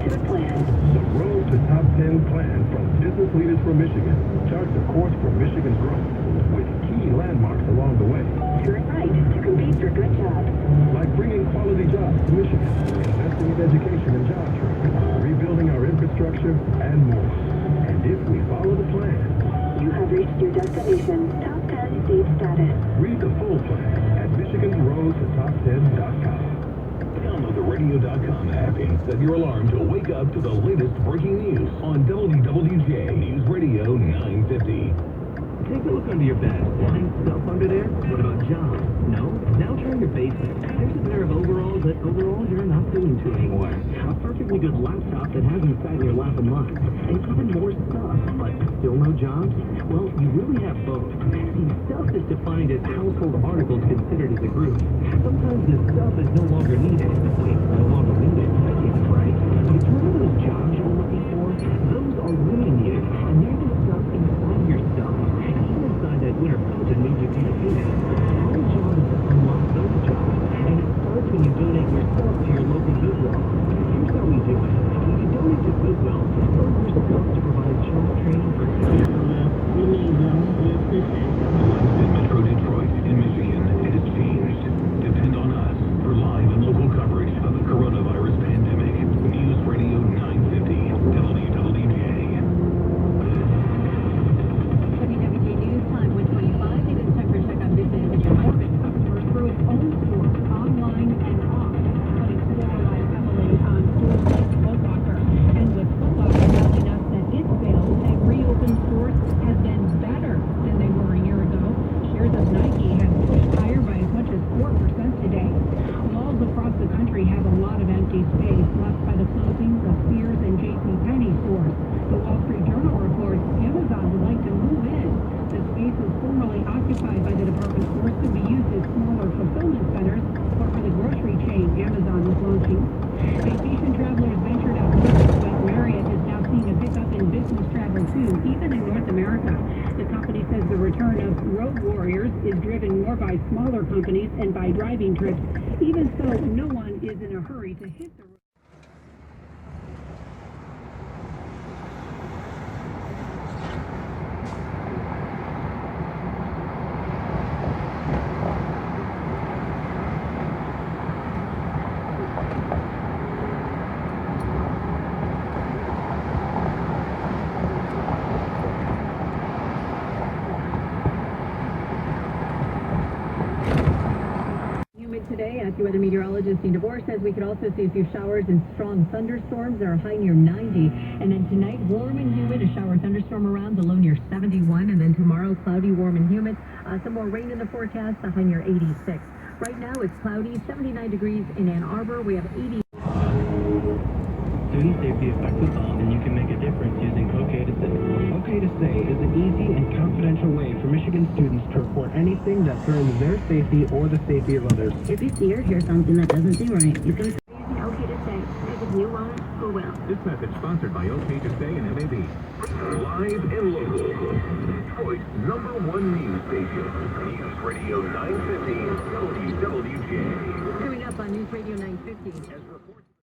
to the plan. The Road to Top 10 plan from Business Leaders for Michigan charts a course for Michigan's growth with key landmarks along the way. Turn right to compete for good jobs. Like bringing quality jobs to Michigan, investing in education and job training, rebuilding our infrastructure, and more. And if we follow the plan, You have reached your destination, Top 10 state status. read the full plan at michiganroadtotop10.com. Download the radio.com app and set your alarm to wake up to the latest breaking news on WWJ News Radio 950. Take a look under your bed. Find stuff under there? What about jobs? No? Now try your basement. There's a pair of overalls that overalls you're not doing to anymore. A perfectly good laptop that hasn't sat in your lap a month. And even more stuff, but still no jobs? Well, you really have both. See, stuff is defined as household articles considered as a group. Sometimes this stuff is no longer needed. Wait, no longer needed? I get it right. But it's one of those jobs you're looking for. Those are really needed. And they're the stuff inside your stuff. Inside that winter coat that made you feel good. Our job is to unlock those jobs, and it starts when you donate your stuff to your local Goodwill. Here's how we do it. When you donate to Goodwill, sell your stuff to provide job training for Metro Detroit in Michigan has changed. Depend on us for live and local coverage of the coronavirus pandemic. News Radio 950 WWJ. Smaller companies and by driving trips. Even so, no one is in a hurry to hit the road. Today, AccuWeather meteorologist Dean DeVore says we could also see a few showers and strong thunderstorms that are high near 90. And then tonight, warm and humid, a shower thunderstorm around, the low near 71. And then tomorrow, cloudy, warm and humid. Some more rain in the forecast, the high near 86. Right now, it's cloudy, 79 degrees in Ann Arbor. We have 80. Student safety affects us all, and you can make a difference using OK to Say. OK to Say is an easy and confidential way for Michigan students to report anything that threatens their safety or the safety of others. If you see or hear something that doesn't seem right, you can say using OK to Say, because you won't or will. This message sponsored by OK to Say and MAB. Live and local. Detroit's #1 news station. News Radio 950 WWJ. Coming up on News Radio 950. As reported